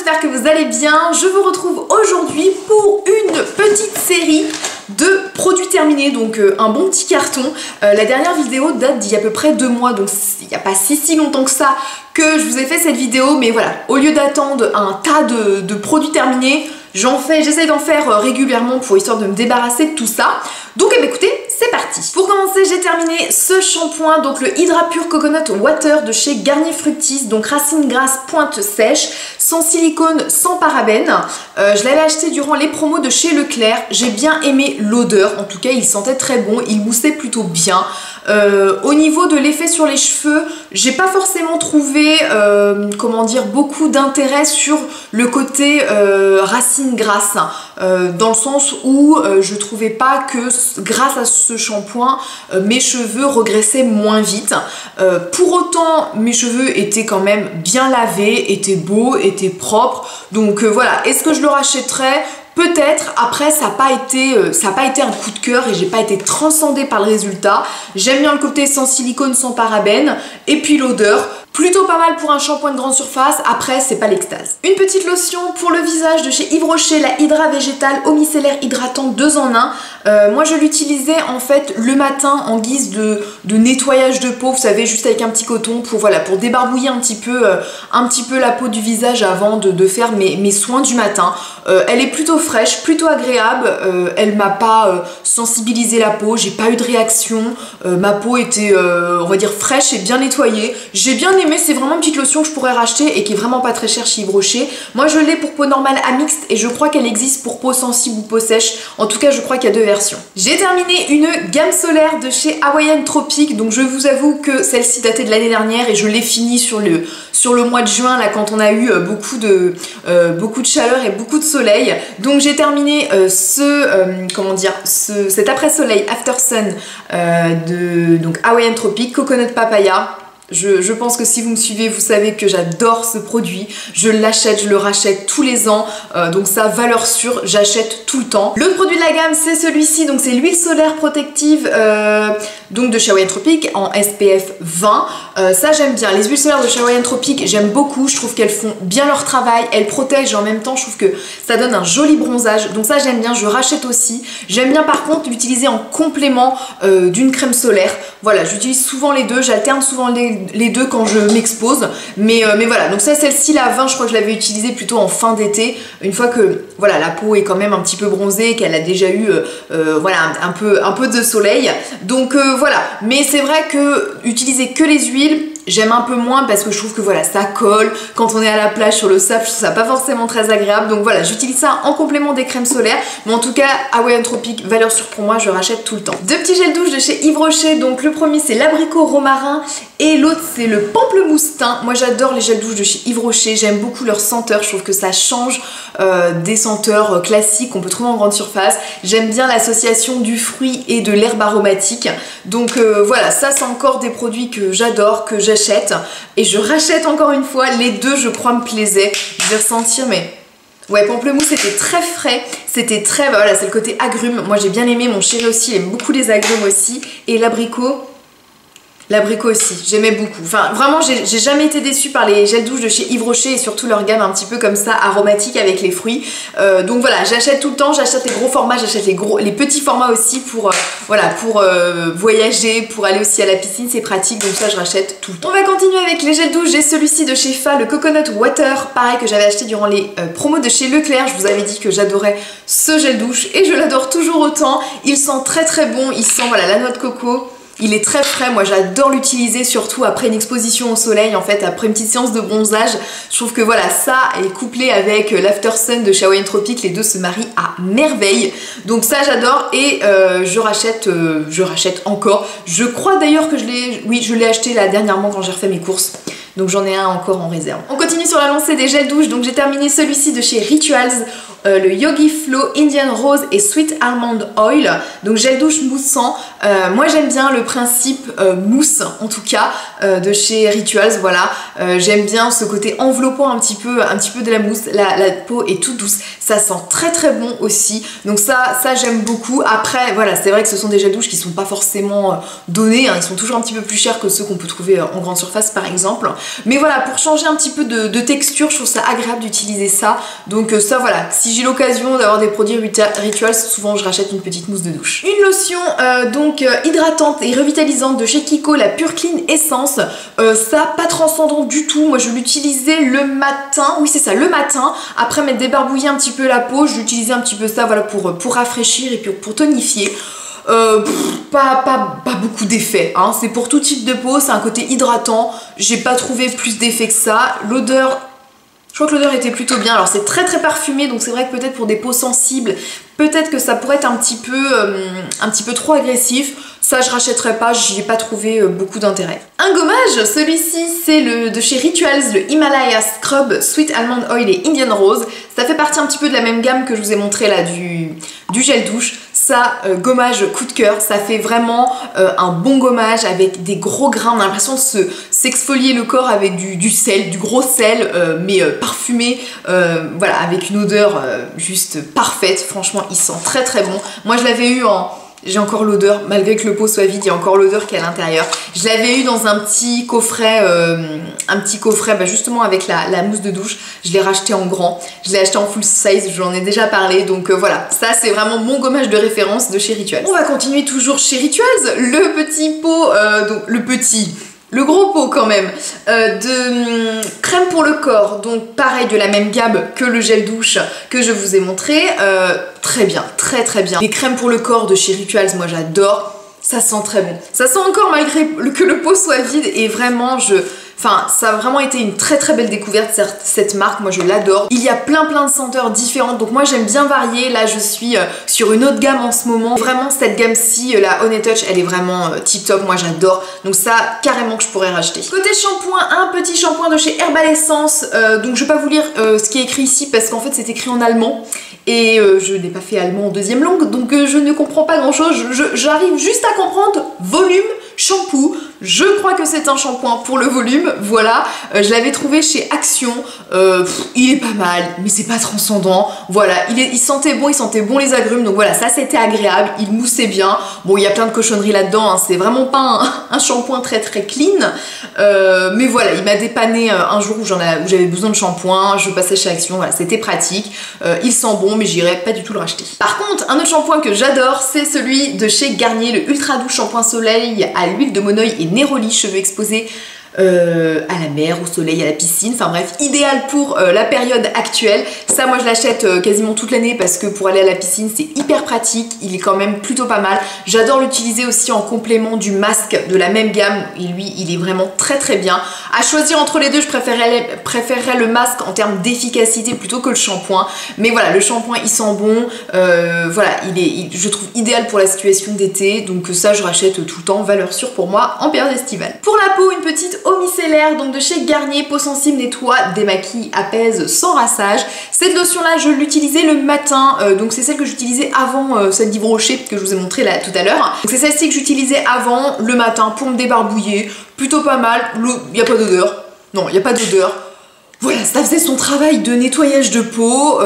j'espère que vous allez bien. Je vous retrouve aujourd'hui pour une petite série de produits terminés, donc un bon petit carton. La dernière vidéo date d'il y a à peu près 2 mois, donc il n'y a pas si longtemps que ça que je vous ai fait cette vidéo, mais voilà, au lieu d'attendre un tas de produits terminés, j'essaie d'en faire régulièrement pour histoire de me débarrasser de tout ça. Donc écoutez, c'est parti. Pour commencer, j'ai terminé ce shampoing, donc le Hydra Pure Coconut Water de chez Garnier Fructis, donc racine grasse pointe sèche, sans silicone, sans parabènes. Je l'avais acheté durant les promos de chez Leclerc. J'ai bien aimé l'odeur, en tout cas il sentait très bon, il moussait plutôt bien. Au niveau de l'effet sur les cheveux, j'ai pas forcément trouvé comment dire, beaucoup d'intérêt sur le côté racine grasse, dans le sens où je trouvais pas que grâce à ce shampoing mes cheveux regressaient moins vite. Pour autant mes cheveux étaient quand même bien lavés, étaient beaux, étaient propres, donc voilà. Est-ce que je le rachèterais? Peut-être. Après ça n'a pas été un coup de cœur et j'ai pas été transcendée par le résultat. J'aime bien le côté sans silicone, sans parabènes, et puis l'odeur. Plutôt pas mal pour un shampoing de grande surface, après c'est pas l'extase. Une petite lotion pour le visage de chez Yves Rocher, la Hydra Végétale Eau Micellaire Hydratante 2 en 1. Moi je l'utilisais en fait le matin en guise de nettoyage de peau, vous savez, juste avec un petit coton pour, voilà, pour débarbouiller un petit peu la peau du visage avant de faire mes soins du matin. Elle est plutôt fraîche, plutôt agréable, elle m'a pas sensibilisé la peau, j'ai pas eu de réaction, ma peau était on va dire fraîche et bien nettoyée. J'ai bien aimé. C'est vraiment une petite lotion que je pourrais racheter et qui est vraiment pas très chère chez Yves Rocher. Moi je l'ai pour peau normale à mixte et je crois qu'elle existe pour peau sensible ou peau sèche. En tout cas je crois qu'il y a 2 versions. J'ai terminé une gamme solaire de chez Hawaiian Tropic, donc je vous avoue que celle-ci datait de l'année dernière et je l'ai finie sur le mois de juin, là, quand on a eu beaucoup de chaleur et beaucoup de soleil. Donc j'ai terminé cet après-soleil After Sun de donc Hawaiian Tropic Coconut Papaya. Je pense que si vous me suivez, vous savez que j'adore ce produit. Je l'achète, je le rachète tous les ans. Donc ça, valeur sûre, j'achète tout le temps. Le produit de la gamme, c'est celui-ci. Donc c'est l'huile solaire protective donc de chez Hawaiian Tropic en SPF 20. Ça, j'aime bien. Les huiles solaires de chez Hawaiian Tropic, j'aime beaucoup. Je trouve qu'elles font bien leur travail. Elles protègent et en même temps, je trouve que ça donne un joli bronzage. Donc ça, j'aime bien. Je rachète aussi. J'aime bien par contre l'utiliser en complément d'une crème solaire. Voilà, j'utilise souvent les deux. J'alterne souvent les deux quand je m'expose, mais voilà. Donc ça, celle-ci, la 20, je crois que je l'avais utilisée plutôt en fin d'été, une fois que voilà, la peau est quand même un petit peu bronzée, qu'elle a déjà eu voilà, un peu de soleil, donc voilà. Mais c'est vrai que utiliser que les huiles, j'aime un peu moins parce que je trouve que voilà, ça colle quand on est à la plage sur le sable, je trouve ça pas forcément très agréable. Donc voilà, j'utilise ça en complément des crèmes solaires. Mais en tout cas, Hawaiian Tropic, valeur sûre pour moi, je rachète tout le temps. 2 petits gels douche de chez Yves Rocher. Donc le premier c'est l'abricot romarin et l'autre c'est le pamplemousse thym. Moi j'adore les gels douche de chez Yves Rocher, j'aime beaucoup leur senteur, je trouve que ça change des senteurs classiques qu'on peut trouver en grande surface. J'aime bien l'association du fruit et de l'herbe aromatique. Donc voilà, ça c'est encore des produits que j'adore, que j'achète. Et je rachète encore une fois, les deux je crois me plaisaient. Je vais ressentir, mais ouais, pamplemousse c'était très frais, c'était très, voilà, c'est le côté agrumes. Moi j'ai bien aimé, mon chéri aussi il aime beaucoup les agrumes aussi. Et l'abricot aussi, j'aimais beaucoup. Enfin, vraiment, j'ai jamais été déçue par les gels douche de chez Yves Rocher et surtout leur gamme un petit peu comme ça, aromatique avec les fruits. Donc voilà, j'achète tout le temps, j'achète les gros formats, j'achète les petits formats aussi pour, voilà, pour voyager, pour aller aussi à la piscine, c'est pratique, donc ça je rachète tout le temps. On va continuer avec les gels douche, j'ai celui-ci de chez Fa, le Coconut Water, pareil, que j'avais acheté durant les promos de chez Leclerc. Je vous avais dit que j'adorais ce gel douche et je l'adore toujours autant. Il sent très bon, il sent, voilà, la noix de coco. Il est très frais, moi j'adore l'utiliser surtout après une exposition au soleil, en fait après une petite séance de bronzage. Je trouve que voilà, ça est couplé avec l'After Sun de chez Hawaiian Tropic, les deux se marient à merveille. Donc ça j'adore et je rachète encore. Je crois d'ailleurs que je l'ai acheté là dernièrement quand j'ai refait mes courses. Donc j'en ai un encore en réserve. On continue sur la lancée des gels douche, donc j'ai terminé celui-ci de chez Rituals le Yogi Flow Indian Rose et Sweet Almond Oil, donc gel douche moussant. Moi j'aime bien le principe mousse en tout cas de chez Rituals, voilà. J'aime bien ce côté enveloppant un petit peu de la mousse, la peau est toute douce, ça sent très très bon aussi, donc ça j'aime beaucoup. Après voilà, c'est vrai que ce sont des gels douche qui sont pas forcément donnés, hein. Ils sont toujours un petit peu plus chers que ceux qu'on peut trouver en grande surface par exemple, mais voilà, pour changer un petit peu de texture, je trouve ça agréable d'utiliser ça, donc ça voilà, si j'ai l'occasion d'avoir des produits Rituals, souvent je rachète une petite mousse de douche. Une lotion donc hydratante et revitalisante de chez Kiko, la Pure Clean Essence, ça pas transcendant du tout, moi je l'utilisais le matin, oui c'est ça, le matin, après m'être débarbouillé un petit peu la peau, j'utilisais un petit peu ça voilà pour rafraîchir et puis pour tonifier. Pas beaucoup d'effets, hein. C'est pour tout type de peau, c'est un côté hydratant, j'ai pas trouvé plus d'effets que ça. L'odeur, je crois que l'odeur était plutôt bien, alors c'est très très parfumé, donc c'est vrai que peut-être pour des peaux sensibles, peut-être que ça pourrait être un petit peu trop agressif. Ça je rachèterai pas, j'y ai pas trouvé beaucoup d'intérêt. Un gommage, celui-ci c'est de chez Rituals, le Himalaya Scrub Sweet Almond Oil et Indian Rose. Ça fait partie un petit peu de la même gamme que je vous ai montré là du gel douche. Ça, gommage coup de cœur, ça fait vraiment un bon gommage avec des gros grains. On a l'impression de s'exfolier le corps avec du sel, du gros sel, mais parfumé, voilà, avec une odeur juste parfaite. Franchement, il sent très très bon. Moi je l'avais eu en... J'ai encore l'odeur, malgré que le pot soit vide, il y a encore l'odeur qui est à l'intérieur. Je l'avais eu dans un petit coffret bah justement avec la mousse de douche. Je l'ai racheté en grand, je l'ai acheté en full size, j'en ai déjà parlé. Donc voilà, ça c'est vraiment mon gommage de référence de chez Rituals. On va continuer toujours chez Rituals, le petit pot, donc le gros pot quand même, de crème pour le corps, donc pareil de la même gamme que le gel douche que je vous ai montré, très bien, très très bien. Les crèmes pour le corps de chez Rituals, moi j'adore, ça sent très bon. Ça sent encore malgré que le pot soit vide et vraiment Enfin, ça a vraiment été une très très belle découverte cette marque, moi je l'adore. Il y a plein de senteurs différentes, donc moi j'aime bien varier. Là je suis sur une autre gamme en ce moment. Vraiment cette gamme-ci, la Honey Touch, elle est vraiment tip top, moi j'adore. Donc ça, carrément que je pourrais racheter. Côté shampoing, un petit shampoing de chez Herbal Essence. Donc je vais pas vous lire ce qui est écrit ici parce qu'en fait c'est écrit en allemand. Et je n'ai pas fait allemand en deuxième langue, donc je ne comprends pas grand chose. J'arrive juste à comprendre volume, shampoo. Je crois que c'est un shampoing pour le volume, voilà. Je l'avais trouvé chez Action, il est pas mal, mais c'est pas transcendant. Voilà, il sentait bon les agrumes, donc voilà, ça c'était agréable, il moussait bien. Bon, il y a plein de cochonneries là-dedans, hein, c'est vraiment pas un shampoing très très clean. Mais voilà, il m'a dépanné un jour où j'avais besoin de shampoing, je passais chez Action, voilà, c'était pratique. Il sent bon, mais j'irai pas du tout le racheter. Par contre, un autre shampoing que j'adore, c'est celui de chez Garnier, le Ultra Doux Shampoing Soleil à l'huile de Monoï et Neroli, cheveux exposés à la mer, au soleil, à la piscine, enfin bref, idéal pour la période actuelle. Ça moi je l'achète quasiment toute l'année parce que pour aller à la piscine c'est hyper pratique, il est quand même plutôt pas mal. J'adore l'utiliser aussi en complément du masque de la même gamme et lui il est vraiment très très bien. À choisir entre les deux, je préférerais le masque en termes d'efficacité plutôt que le shampoing, mais voilà, le shampoing il sent bon, voilà, je trouve idéal pour la situation d'été, donc ça je rachète tout le temps, valeur sûre pour moi en période estivale. Pour la peau, une petite eau micellaire donc de chez Garnier, peau sensible, nettoie, démaquille, apaise sans rassage. Cette lotion là je l'utilisais le matin, donc c'est celle que j'utilisais avant celle d'Yves Rocher que je vous ai montré là tout à l'heure. C'est celle-ci que j'utilisais avant le matin pour me débarbouiller, plutôt pas mal, il n'y a pas d'odeur, non il n'y a pas d'odeur. Voilà, ça faisait son travail de nettoyage de peau.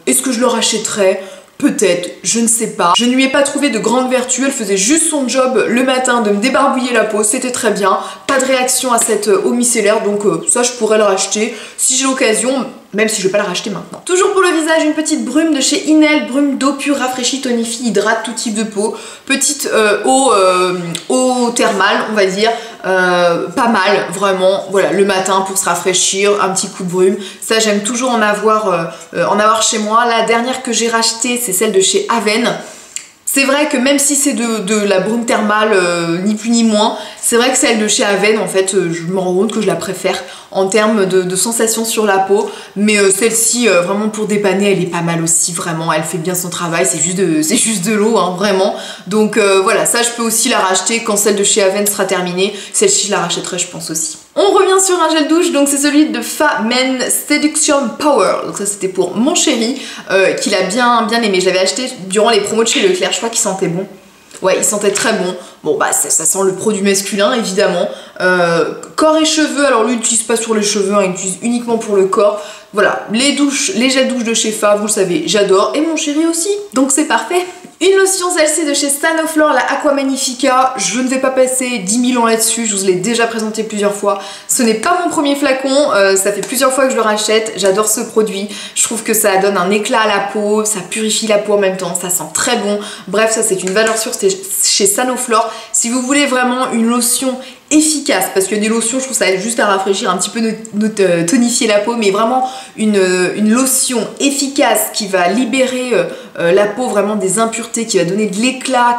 Est-ce que je le rachèterais ? Peut-être, je ne sais pas. Je ne lui ai pas trouvé de grande vertu, elle faisait juste son job le matin de me débarbouiller la peau, c'était très bien. Pas de réaction à cette eau micellaire, donc ça je pourrais le racheter si j'ai l'occasion, même si je vais pas la racheter maintenant. Toujours pour le visage, une petite brume de chez Inel, brume d'eau pure, rafraîchit, tonifie, hydrate tout type de peau. Petite eau thermale, on va dire. Pas mal, vraiment, voilà, le matin pour se rafraîchir, un petit coup de brume. Ça, j'aime toujours en avoir chez moi. La dernière que j'ai rachetée, c'est celle de chez Aven. C'est vrai que même si c'est de la brume thermale, ni plus ni moins, c'est vrai que celle de chez Aven, en fait, je me rends compte que je la préfère. en termes de sensations sur la peau, mais celle-ci vraiment pour dépanner elle est pas mal aussi, vraiment elle fait bien son travail, c'est juste de l'eau hein, vraiment, donc voilà, ça je peux aussi la racheter quand celle de chez Aven sera terminée, celle-ci je la rachèterai je pense aussi. On revient sur un gel douche, donc c'est celui de Fa Men Seduction Power, donc ça c'était pour mon chéri qu'il a bien aimé, je l'avais acheté durant les promos de chez Leclerc, je crois qu'il sentait bon. Ouais, il sentait très bon. Bon, bah, ça sent le produit masculin, évidemment. Corps et cheveux, alors lui, il n'utilise pas sur les cheveux, hein, il utilise uniquement pour le corps. Voilà, les gels douche de chez Fa, vous le savez, j'adore. Et mon chéri aussi, donc c'est parfait. Une lotion, celle-ci de chez Sanoflore, la Aqua Magnifica. Je ne vais pas passer 10 000 ans là-dessus, je vous l'ai déjà présenté plusieurs fois. Ce n'est pas mon premier flacon, ça fait plusieurs fois que je le rachète. J'adore ce produit, je trouve que ça donne un éclat à la peau, ça purifie la peau en même temps, ça sent très bon. Bref, ça c'est une valeur sûre chez Sanoflore. Si vous voulez vraiment une lotion efficace, parce que des lotions je trouve ça aide juste à rafraîchir, un petit peu tonifier la peau, mais vraiment une lotion efficace qui va libérer la peau vraiment des impuretés, qui va donner de l'éclat,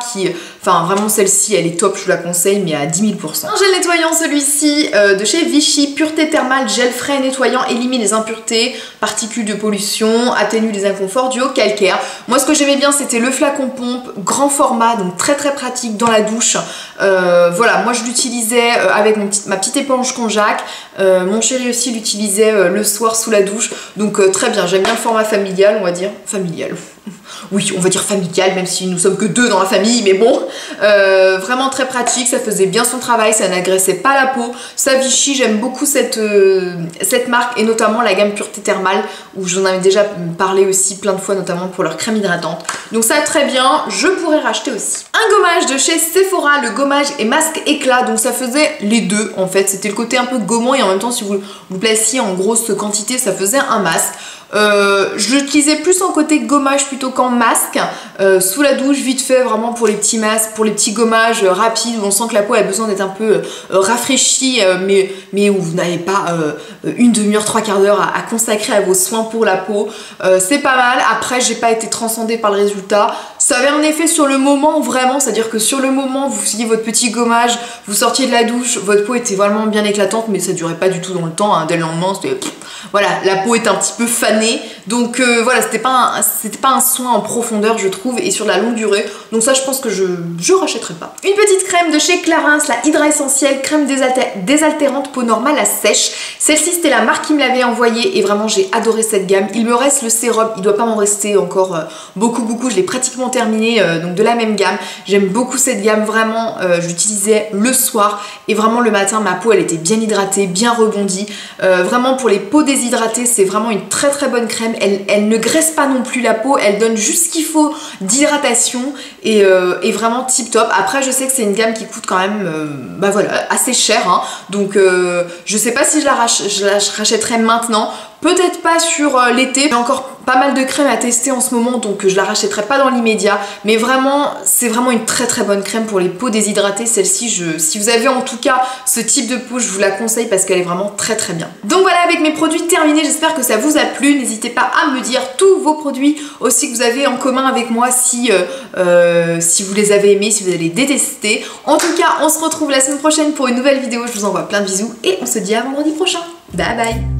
enfin vraiment celle-ci elle est top, je vous la conseille mais à 10 000%. Un gel nettoyant, celui-ci de chez Vichy, pureté thermale, gel frais nettoyant, élimine les impuretés, particules de pollution, atténue les inconforts du haut calcaire. Moi ce que j'aimais bien c'était le flacon pompe, grand format, donc très pratique dans la douche. Voilà, moi je l'utilisais avec ma petite éponge Conjac, mon chéri aussi l'utilisait le soir sous la douche, donc très bien, j'aime bien le format familial, on va dire, familial. Oui, on va dire familial, même si nous sommes que 2 dans la famille, mais bon, vraiment très pratique, ça faisait bien son travail, ça n'agressait pas la peau. Ça Vichy, j'aime beaucoup cette marque, et notamment la gamme pureté thermale, où j'en avais déjà parlé aussi plein de fois, notamment pour leur crème hydratante. Donc ça très bien, je pourrais racheter aussi. Un gommage de chez Sephora, le gommage et masque éclat, donc ça faisait les deux en fait, c'était le côté un peu gommant et en même temps si vous placiez en grosse quantité, ça faisait un masque. Je l'utilisais plus en côté gommage plutôt qu'en masque, sous la douche vite fait vraiment pour les petits masques, pour les petits gommages rapides où on sent que la peau a besoin d'être un peu rafraîchie, mais où vous n'avez pas une demi-heure, 3/4 d'heure à consacrer à vos soins pour la peau. C'est pas mal. Après j'ai pas été transcendée par le résultat, ça avait un effet sur le moment vraiment, c'est à dire que sur le moment vous faisiez votre petit gommage, vous sortiez de la douche, votre peau était vraiment bien éclatante, mais ça durait pas du tout dans le temps, hein. Dès le lendemain c'était voilà, la peau est un petit peu fanée, donc voilà, c'était pas un soin en profondeur je trouve, et sur la longue durée, donc ça je pense que je rachèterai pas. Une petite crème de chez Clarins, la Hydra Essentielle, crème désaltérante peau normale à sèche. Celle-ci c'était la marque qui me l'avait envoyée et vraiment j'ai adoré cette gamme. Il me reste le sérum, il doit pas m'en rester encore beaucoup, je l'ai pratiquement terminé, donc de la même gamme. J'aime beaucoup cette gamme, vraiment, je l'utilisais le soir et vraiment le matin ma peau elle était bien hydratée, bien rebondie, vraiment pour les peaux déshydratées c'est vraiment une très bonne crème, elle ne graisse pas non plus la peau, elle donne juste ce qu'il faut d'hydratation et vraiment tip top. Après je sais que c'est une gamme qui coûte quand même bah voilà, assez cher, hein, donc je sais pas si je la rachèterai maintenant. Peut-être pas sur l'été, j'ai encore pas mal de crèmes à tester en ce moment, donc je la rachèterai pas dans l'immédiat, mais vraiment c'est vraiment une très bonne crème pour les peaux déshydratées. Celle-ci, si vous avez en tout cas ce type de peau, je vous la conseille parce qu'elle est vraiment très bien. Donc voilà, avec mes produits terminés, j'espère que ça vous a plu. N'hésitez pas à me dire tous vos produits aussi que vous avez en commun avec moi, si vous les avez aimés, si vous les détestés. En tout cas, on se retrouve la semaine prochaine pour une nouvelle vidéo, je vous envoie plein de bisous et on se dit à vendredi prochain. Bye bye.